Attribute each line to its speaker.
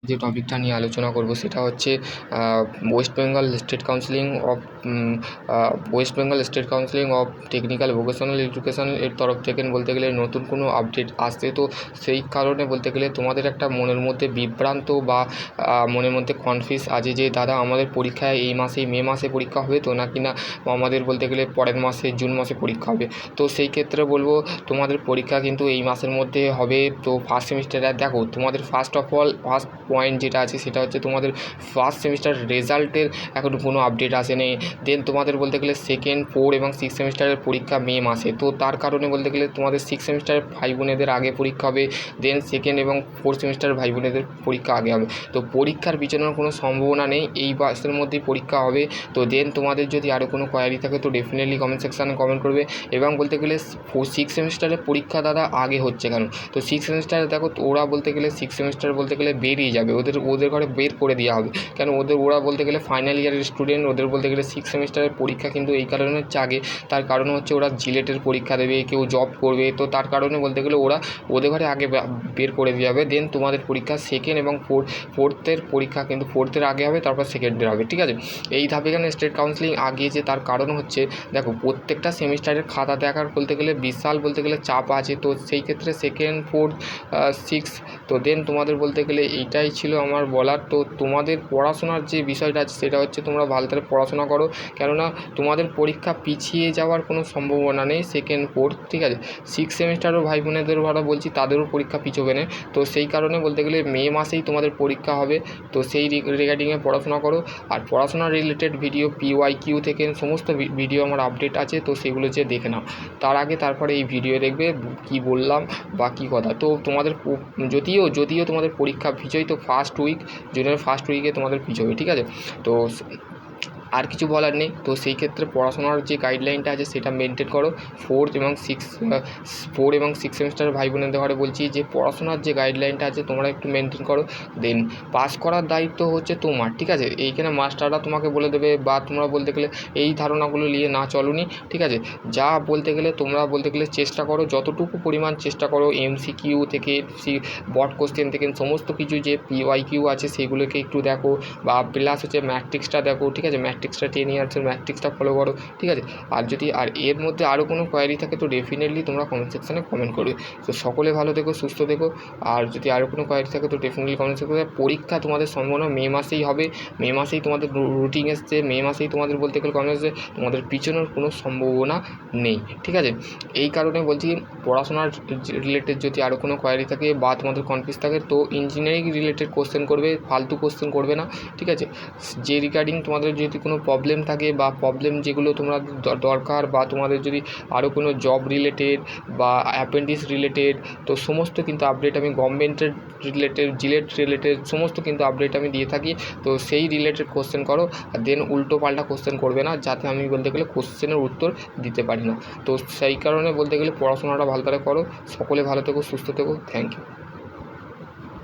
Speaker 1: যে টপিকটা নিয়ে আলোচনা করব সেটা হচ্ছে West Bengal state counselling of technical vocational education এর তরফ থেকে বলতে গেলে নতুন কোনো আপডেট আসছে। তো সেই কারণে বলতে গেলে তোমাদের একটা মনের মধ্যে বিভ্রান্ত বা মনের মধ্যে কনফিউজ আছে যে দাদা আমাদের পরীক্ষা এই মাসেই মে মাসে পরীক্ষা হবে তো নাকি না আমাদের বলতে গেলে পরের মাসে জুন মাসে পরীক্ষা হবে। তো সেই ক্ষেত্রে বলবো তোমাদের পরীক্ষা কিন্তু এই মাসের মধ্যে হবে। তো ফার্স্ট সেমিস্টারে দেখো তোমাদের ফার্স্ট পয়েন্ট যেটা আছে সেটা হচ্ছে তোমাদের ফার্স্ট সেমিস্টার রেজাল্টের এখনও কোনো আপডেট আসেনি। দেন তোমাদের বলতে গেলে সেকেন্ড, ফোর এবং সিক্স সেমিস্টারের পরীক্ষা মে মাসে। তো তার কারণে বলতে গেলে তোমাদের সিক্স সেমিস্টারের ভাই বোনেদের আগে পরীক্ষা হবে, দেন সেকেন্ড এবং ফোর্থ সেমিস্টারের ভাই বোনেদের পরীক্ষা আগে হবে। তো পরীক্ষার পিছনের কোনো সম্ভাবনা নেই, এই মাসের মধ্যেই পরীক্ষা হবে। তো দেন তোমাদের যদি আরও কোনো কোয়ারি থাকে তো ডেফিনেটলি কমেন্ট সেকশানে কমেন্ট করবে। এবং বলতে গেলে সিক্স সেমিস্টারের পরীক্ষা দাদা আগে হচ্ছে কেন? তো সিক্স সেমিস্টারে দেখো ওরা বলতে গেলে সিক্স সেমিস্টার বলতে গেলে বেরিয়ে যাবে, ওদের ঘরে বের করে দেওয়া হবে। কেন ওরা বলতে গেলে ফাইনাল ইয়ারের স্টুডেন্ট, ওদের বলতে গেলে সিক্স সেমিস্টারের পরীক্ষা কিন্তু এই কারণে হচ্ছে আগে। তার কারণ হচ্ছে ওরা জিলেটের পরীক্ষা দেবে, কেউ জব করবে। তো তার কারণে বলতে গেলে ওদের ঘরে আগে বের করে দেওয়া হবে। দেন তোমাদের পরীক্ষা সেকেন্ড এবং ফোর্থের পরীক্ষা কিন্তু ফোর্থের আগে হবে, তারপর সেকেন্ডের হবে, ঠিক আছে। এই ধাপে কেন স্টেট কাউন্সিলিং আগিয়েছে তার কারণ হচ্ছে দেখো প্রত্যেকটা সেমিস্টারের খাতা দেখার বলতে গেলে বিশাল বলতে গেলে চাপ আছে। তো সেই ক্ষেত্রে সেকেন্ড, ফোর্থ, সিক্স, তো দেন তোমাদের বলতে গেলে এইটাই ছিল আমার বলার। তো তোমাদের পড়াশোনার যে বিষয়টা আছে সেটা হচ্ছে তোমরা ভালো করে পড়াশোনা করো, কেননা তোমাদের পরীক্ষা পিছিয়ে যাওয়ার কোনো সম্ভাবনা নেই সেকেন্ড, ফোর্থ, ঠিক আছে। সিক্স সেমিস্টারও ভাই বোনেদের কথা বলছি, তাদেরও পরীক্ষা পিছোবে না। তো সেই কারণে বলতে গেলে মে মাসেই তোমাদের পরীক্ষা হবে। তো সেই রিগার্ডিংয়ে পড়াশোনা করো। আর পড়াশোনা রিলেটেড ভিডিও PYQ থেকে সমস্ত ভিডিও আমার আপডেট আছে, তো সেগুলো যে দেখে নাও। তারপরে এই ভিডিও দেখবে কি বললাম বা কী কথা। তো তোমাদের যদিও তোমাদের পরীক্ষা পিছোয়, তো জুনের ফার্স্ট উইকে তোমাদের পিছোবে, ঠিক আছে। তো আর কিছু বলার নেই। তো সেই ক্ষেত্রে পড়াশোনার যে গাইডলাইনটা আছে সেটা মেনটেন করো। ফোর এবং সিক্স সেমিস্টারের ভাই বোনেদের ঘরে বলছি যে পড়াশোনার যে গাইডলাইনটা আছে তোমরা একটু মেনটেন করো। দেন পাস করার দায়িত্ব হচ্ছে তোমার, ঠিক আছে। এইখানে মাস্টাররা তোমাকে বলে দেবে বা তোমরা বলতে গেলে এই ধারণাগুলো নিয়ে না চলুনি, ঠিক আছে। যা বলতে গেলে তোমরা বলতে গেলে চেষ্টা করো, যতটুকু পরিমাণ চেষ্টা করো MCQ থেকে বট কোশ্চেন থেকে সমস্ত কিছু যে PYQ আছে সেগুলোকে একটু দেখো, বা প্লাস হচ্ছে ম্যাট্রিক্সটা দেখো, ঠিক আছে। ম্যাট্রিক্সটা 10 ইয়ার্সের ম্যাট্রিক্সটা ফলো করো, ঠিক আছে। আর এর মধ্যে আরও কোনো কোয়ারি থাকে তো ডেফিনেটলি তোমরা কমেন্ট সেকশানে কমেন্ট করবে। তো সকলে ভালো থেকো, সুস্থ থেকো। আর যদি আরও কোনো কোয়ারি থাকে তো ডেফিনেটলি কমেন্ট সেকশানে। পরীক্ষা তোমাদের সম্ভাবনা মে মাসেই হবে, মে মাসেই তোমাদের রুটিন এসছে, মে মাসেই তোমাদের বলতে গেলে কমেন্ট এসছে, তোমাদের পিছনের কোনো সম্ভাবনা নেই, ঠিক আছে। এই কারণে বলছি পড়াশোনার রিলেটেড যদি আরও কোনো কোয়ারি থাকে বা তোমাদের কনফিউজ থাকে তো ইঞ্জিনিয়ারিং রিলেটেড কোশ্চেন করবে, ফালতু কোশ্চেন করবে না, ঠিক আছে। যে রিগার্ডিং তোমাদের যদি কোনো প্রবলেম থাকে বা প্রবলেম যেগুলো তোমরা দরকার, বা তোমাদের যদি আরও কোনো জব রিলেটেড বা অ্যাপেন্ডিক্স রিলেটেড, তো সমস্ত কিন্তু আপডেট আমি গভর্নমেন্টের রিলেটেড, জিলেট রিলেটেড সমস্ত কিন্তু আপডেট আমি দিয়ে থাকি। তো সেই রিলেটেড কোশ্চেন করো, আর দেন উল্টো পাল্টা কোশ্চেন করবে না, যাতে আমি বলতে গেলে কোশ্চেনের উত্তর দিতে পারি না। তো সেই কারণে বলতে গেলে পড়াশোনাটা ভালো করে করো। সকলে ভালো থেকো, সুস্থ থেকো। Thank you.